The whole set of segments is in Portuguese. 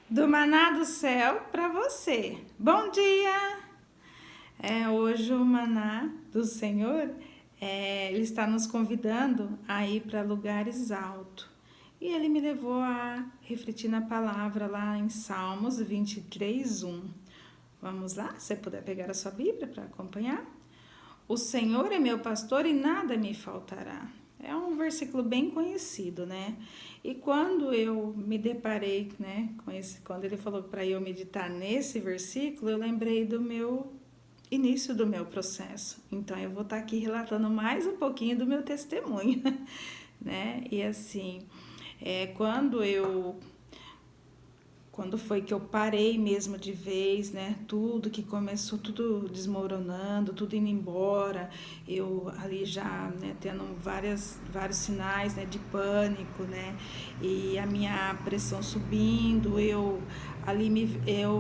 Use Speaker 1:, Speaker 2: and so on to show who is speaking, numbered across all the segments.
Speaker 1: Do maná do céu para você. Bom dia! Hoje o maná do Senhor, Ele está nos convidando a ir para lugares altos. E Ele me levou a refletir na palavra lá em Salmos 23:1. Vamos lá? Se você puder pegar a sua Bíblia para acompanhar. O Senhor é meu pastor e nada me faltará. É um versículo bem conhecido, né? E quando eu me deparei, né, quando ele falou para eu meditar nesse versículo, eu lembrei do meu início do meu processo. Então eu vou estar aqui relatando mais um pouquinho do meu testemunho, né? E assim, quando foi que eu parei mesmo de vez, né? Tudo que começou, tudo desmoronando, tudo indo embora, eu ali já, né, tendo vários sinais, né, de pânico, né? E a minha pressão subindo, eu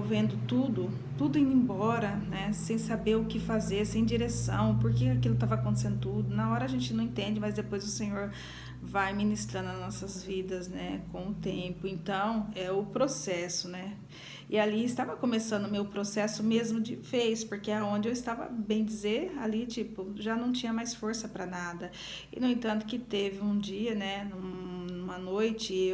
Speaker 1: vendo tudo indo embora, né? Sem saber o que fazer, sem direção, por que aquilo estava acontecendo tudo. Na hora a gente não entende, mas depois o Senhor vai ministrando nas nossas vidas, né, com o tempo. Então, é o processo, né? E ali estava começando o meu processo mesmo de vez, porque aonde eu estava, bem dizer, ali, tipo, já não tinha mais força para nada. E, no entanto, que teve um dia, né, numa noite,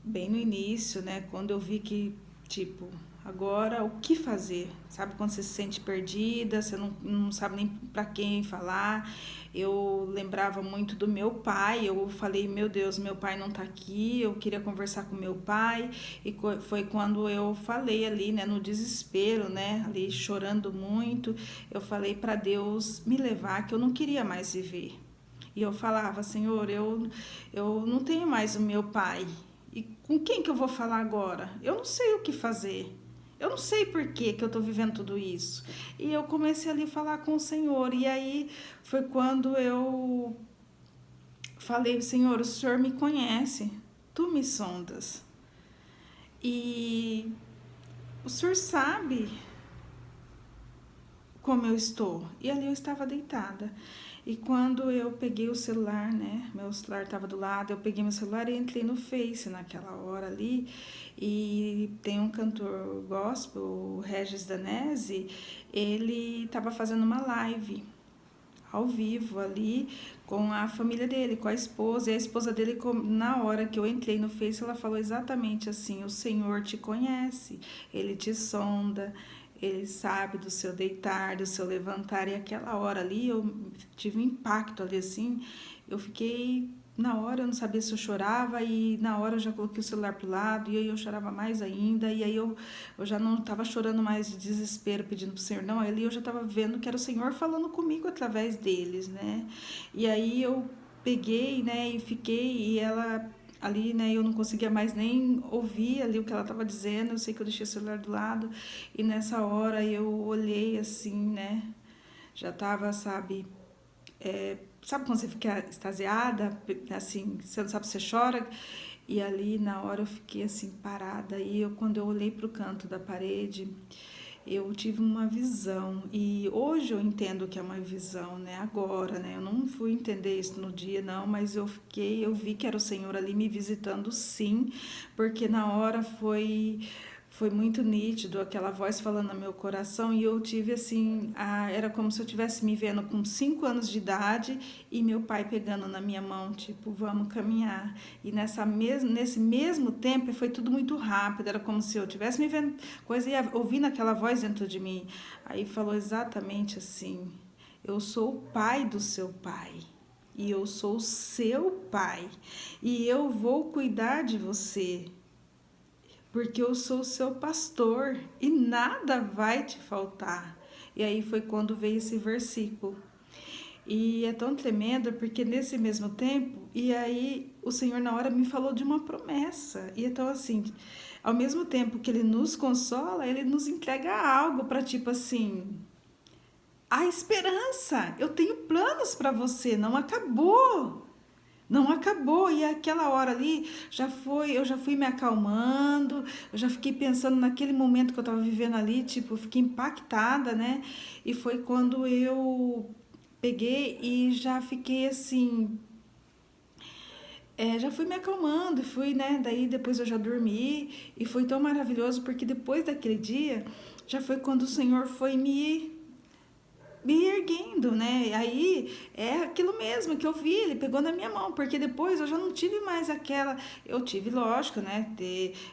Speaker 1: bem no início, né, quando eu vi que, tipo, agora o que fazer? Sabe quando você se sente perdida, você não sabe nem para quem falar? Eu lembrava muito do meu pai, eu falei, meu Deus, meu pai não tá aqui, eu queria conversar com meu pai, e foi quando eu falei ali, né, no desespero, né, ali chorando muito, eu falei para Deus me levar, que eu não queria mais viver. E eu falava, Senhor, eu não tenho mais o meu pai. E com quem que eu vou falar agora? Eu não sei o que fazer. Eu não sei por que eu estou vivendo tudo isso. E eu comecei ali a falar com o Senhor. E aí foi quando eu falei, Senhor, o Senhor me conhece. Tu me sondas. E o Senhor sabe como eu estou. E ali eu estava deitada. E quando eu peguei o celular, né? Meu celular estava do lado, eu peguei meu celular e entrei no Face naquela hora ali. E tem um cantor gospel, o Regis Danese, ele estava fazendo uma live ao vivo ali com a família dele, com a esposa. E a esposa dele, na hora que eu entrei no Face, ela falou exatamente assim: o Senhor te conhece, ele te sonda, ele sabe do seu deitar, do seu levantar. E aquela hora ali eu tive um impacto ali assim, eu fiquei. Na hora eu não sabia se eu chorava, e na hora eu já coloquei o celular pro lado, e aí eu chorava mais ainda, e aí eu já não estava chorando mais de desespero, pedindo pro Senhor, não, ali eu já estava vendo que era o Senhor falando comigo através deles, né? E aí eu peguei, né, e fiquei, e ela ali, né, eu não conseguia mais nem ouvir ali o que ela estava dizendo, eu sei que eu deixei o celular do lado, e nessa hora eu olhei assim, né, já estava, sabe quando você fica extasiada, assim, você não sabe se você chora? E ali na hora eu fiquei assim parada, e quando eu olhei para o canto da parede, eu tive uma visão. E hoje eu entendo que é uma visão, né? Agora, né? Eu não fui entender isso no dia, não, mas eu vi que era o Senhor ali me visitando, sim, porque na hora foi muito nítido aquela voz falando no meu coração, e eu tive assim, era como se eu estivesse me vendo com 5 anos de idade e meu pai pegando na minha mão, tipo, vamos caminhar. E nesse mesmo tempo foi tudo muito rápido, era como se eu estivesse me vendo coisa e ouvindo aquela voz dentro de mim. Aí falou exatamente assim: eu sou o pai do seu pai. E eu sou o seu pai. E eu vou cuidar de você, porque eu sou o seu pastor e nada vai te faltar. E aí foi quando veio esse versículo. E é tão tremendo porque nesse mesmo tempo, e aí o Senhor na hora me falou de uma promessa. E então assim, ao mesmo tempo que ele nos consola, ele nos entrega algo para tipo assim, a esperança. Eu tenho planos para você, não acabou. Não acabou, e aquela hora ali eu já fui me acalmando, eu já fiquei pensando naquele momento que eu estava vivendo ali, tipo, eu fiquei impactada, né? E foi quando eu peguei e já fiquei assim, já fui me acalmando e fui, né? Daí depois eu já dormi e foi tão maravilhoso porque depois daquele dia já foi quando o Senhor foi me erguendo, né? Aí é aquilo mesmo que eu vi, ele pegou na minha mão, porque depois eu já não tive mais aquela. Eu tive, lógico, né?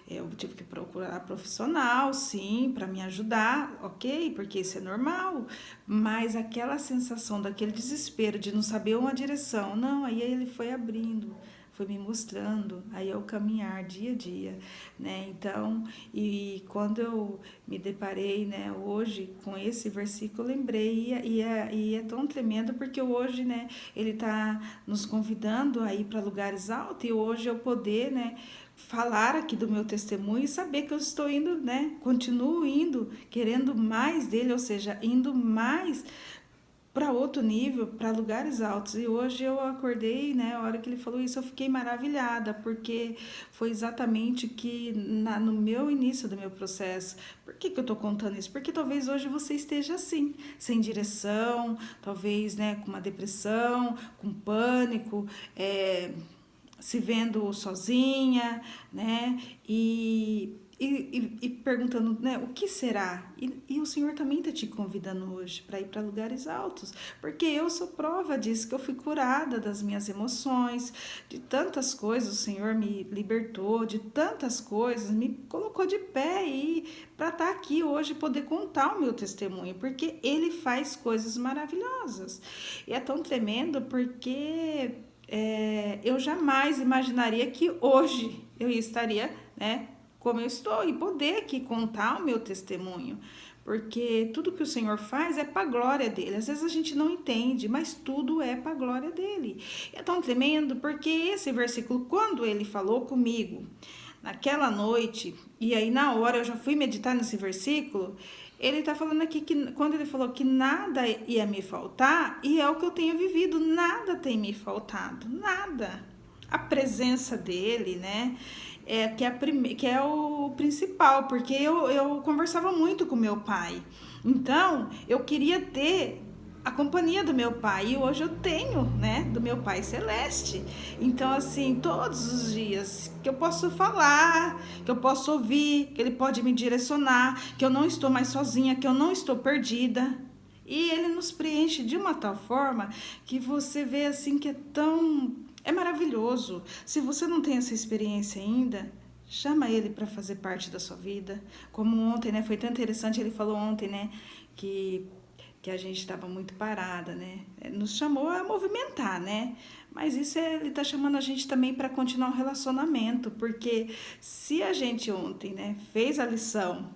Speaker 1: Eu tive que procurar profissional, sim, para me ajudar, ok? Porque isso é normal, mas aquela sensação daquele desespero de não saber uma direção, não, aí ele foi abrindo. Foi me mostrando, aí é o caminhar dia a dia, né? Então, e quando eu me deparei, né, hoje com esse versículo, eu lembrei, e é tão tremendo porque hoje, né, ele está nos convidando a ir para lugares altos, e hoje eu poder, né, falar aqui do meu testemunho e saber que eu estou indo, né, continuo indo, querendo mais dele, ou seja, indo mais para outro nível, para lugares altos. E hoje eu acordei, né? A hora que ele falou isso, eu fiquei maravilhada, porque foi exatamente que no meu início do meu processo. Por que eu estou contando isso? Porque talvez hoje você esteja assim, sem direção, talvez, né, com uma depressão, com pânico, se vendo sozinha, né? E perguntando, né, o que será? E o Senhor também está te convidando hoje para ir para lugares altos, porque eu sou prova disso, que eu fui curada das minhas emoções, de tantas coisas, o Senhor me libertou, de tantas coisas, me colocou de pé e para estar aqui hoje poder contar o meu testemunho, porque Ele faz coisas maravilhosas. E é tão tremendo porque eu jamais imaginaria que hoje eu estaria, né, como eu estou e poder aqui contar o meu testemunho, porque tudo que o Senhor faz é para a glória dele. Às vezes a gente não entende, mas tudo é para a glória dele. É tão tremendo porque esse versículo, quando ele falou comigo naquela noite, e aí na hora eu já fui meditar nesse versículo, ele está falando aqui que quando ele falou que nada ia me faltar, e é o que eu tenho vivido, nada tem me faltado, nada. A presença dele, né? Que é o principal, porque eu conversava muito com meu pai. Então, eu queria ter a companhia do meu pai, e hoje eu tenho, né, do meu pai celeste. Então, assim, todos os dias que eu posso falar, que eu posso ouvir, que ele pode me direcionar, que eu não estou mais sozinha, que eu não estou perdida. E ele nos preenche de uma tal forma que você vê assim que é maravilhoso. Se você não tem essa experiência ainda, chama ele para fazer parte da sua vida. Como ontem, né? Foi tão interessante, ele falou ontem, né? Que a gente estava muito parada, né? Nos chamou a movimentar, né? Mas isso ele está chamando a gente também para continuar o relacionamento, porque se a gente ontem, né, fez a lição,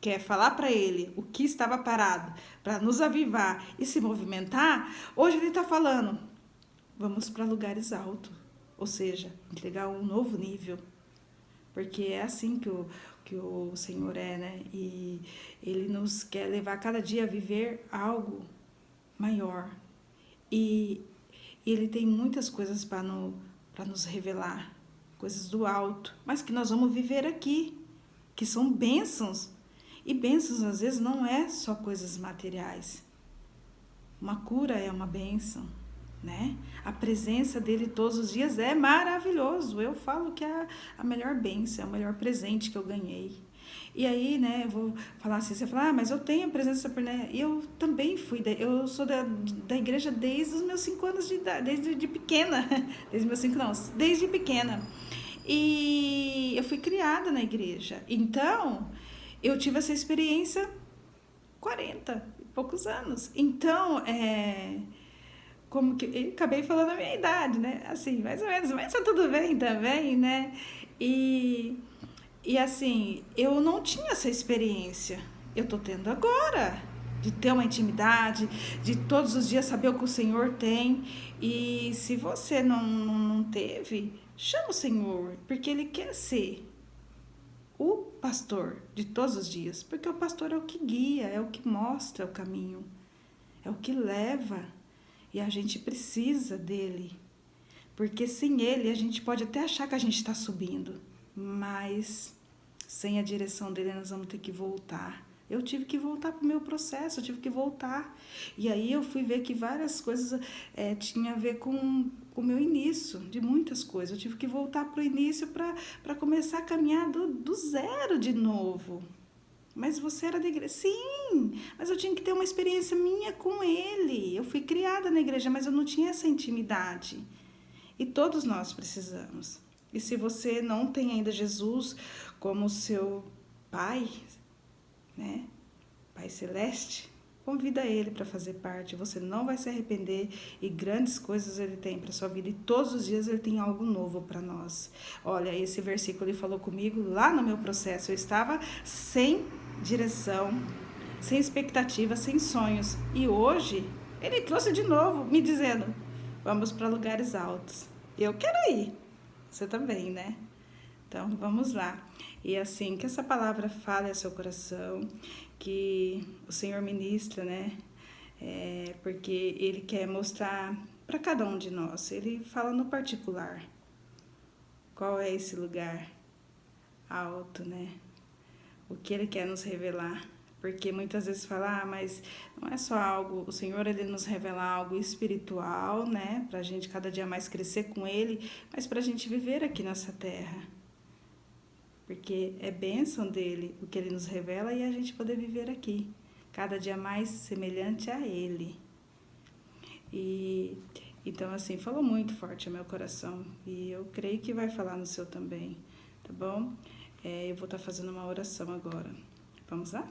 Speaker 1: que é falar para ele o que estava parado, para nos avivar e se movimentar, hoje ele está falando, vamos para lugares altos, ou seja, entregar um novo nível, porque é assim que o Senhor é, né? E Ele nos quer levar cada dia a viver algo maior. E Ele tem muitas coisas para nos revelar, coisas do alto, mas que nós vamos viver aqui, que são bênçãos. E bênçãos às vezes não é só coisas materiais. Uma cura é uma bênção, né? A presença dele todos os dias é maravilhoso. Eu falo que é a melhor bênção, é o melhor presente que eu ganhei. E aí, né, eu vou falar assim, você fala, mas eu tenho a presença, né? Eu também eu sou da igreja desde os meus 5 anos de idade, desde de pequena, desde meus 5 não, desde pequena. E eu fui criada na igreja. Então, eu tive essa experiência 40 e poucos anos. Então, como que eu acabei falando a minha idade, né? Assim, mais ou menos, mas tá tudo bem também, né? E, e assim, eu não tinha essa experiência. Eu tô tendo agora, de ter uma intimidade, de todos os dias saber o que o Senhor tem. E se você não teve, chama o Senhor, porque Ele quer ser o pastor de todos os dias, porque o pastor é o que guia, é o que mostra o caminho, é o que leva, e a gente precisa dele, porque sem ele a gente pode até achar que a gente está subindo, mas sem a direção dele nós vamos ter que voltar. Eu tive que voltar para o meu processo, eu tive que voltar. E aí eu fui ver que várias coisas tinham a ver com o meu início, de muitas coisas. Eu tive que voltar para o início para começar a caminhar do zero de novo. Mas você era da igreja? Sim, mas eu tinha que ter uma experiência minha com ele. Eu fui criada na igreja, mas eu não tinha essa intimidade. E todos nós precisamos. E se você não tem ainda Jesus como seu Pai, né? Pai Celeste, convida ele para fazer parte. Você não vai se arrepender e grandes coisas ele tem para sua vida. E todos os dias ele tem algo novo para nós. Olha, esse versículo ele falou comigo lá no meu processo. Eu estava sem direção, sem expectativa, sem sonhos. E hoje ele trouxe de novo, me dizendo: vamos para lugares altos. Eu quero ir. Você também, né? Então, vamos lá. E assim, que essa palavra fale ao seu coração, que o Senhor ministra, né? Porque Ele quer mostrar para cada um de nós. Ele fala no particular. Qual é esse lugar alto, né? O que Ele quer nos revelar. Porque muitas vezes fala, mas não é só algo, o Senhor ele nos revela algo espiritual, né? Pra gente cada dia mais crescer com Ele, mas pra gente viver aqui nessa terra. Porque é bênção dele o que Ele nos revela e a gente poder viver aqui, cada dia mais semelhante a Ele. E então assim, falou muito forte ao meu coração e eu creio que vai falar no seu também, tá bom? Eu vou estar fazendo uma oração agora. Vamos lá?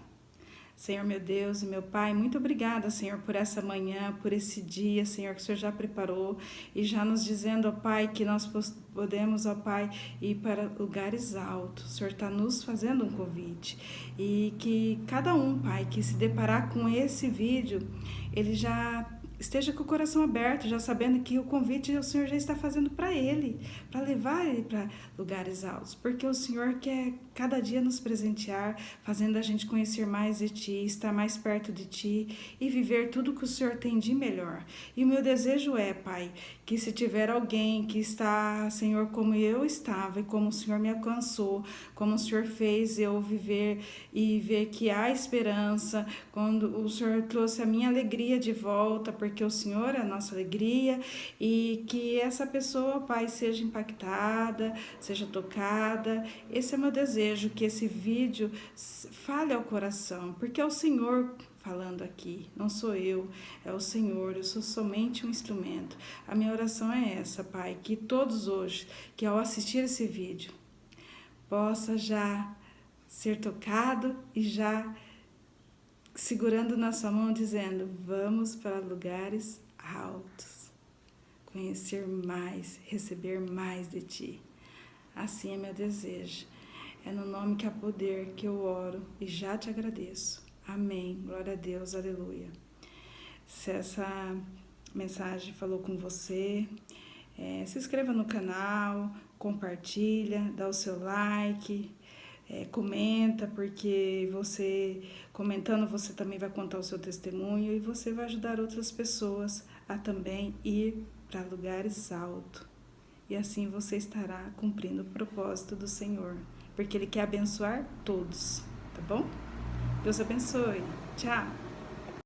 Speaker 1: Senhor, meu Deus e meu Pai, muito obrigada, Senhor, por essa manhã, por esse dia, Senhor, que o Senhor já preparou e já nos dizendo, ó Pai, que nós podemos, ó Pai, ir para lugares altos. O Senhor está nos fazendo um convite e que cada um, Pai, que se deparar com esse vídeo, ele já esteja com o coração aberto, já sabendo que o convite o Senhor já está fazendo para ele, para levar ele para lugares altos, porque o Senhor quer cada dia nos presentear, fazendo a gente conhecer mais de Ti, estar mais perto de Ti e viver tudo que o Senhor tem de melhor. E o meu desejo é, Pai, que se tiver alguém que está, Senhor, como eu estava e como o Senhor me alcançou, como o Senhor fez eu viver e ver que há esperança, quando o Senhor trouxe a minha alegria de volta, porque o Senhor é a nossa alegria, e que essa pessoa, Pai, seja impactada, seja tocada. Esse é o meu desejo, que esse vídeo fale ao coração, porque é o Senhor falando aqui, não sou eu, é o Senhor, eu sou somente um instrumento. A minha oração é essa, Pai, que todos hoje, que ao assistir esse vídeo, possa já ser tocado e já segurando na sua mão, dizendo, vamos para lugares altos, conhecer mais, receber mais de Ti. Assim é meu desejo. É no nome que há poder que eu oro e já te agradeço. Amém. Glória a Deus. Aleluia. Se essa mensagem falou com você, se inscreva no canal, compartilha, dá o seu like, comenta, porque você, comentando, você também vai contar o seu testemunho e você vai ajudar outras pessoas a também ir para lugares altos. E assim você estará cumprindo o propósito do Senhor, porque Ele quer abençoar todos, tá bom? Deus abençoe. Tchau!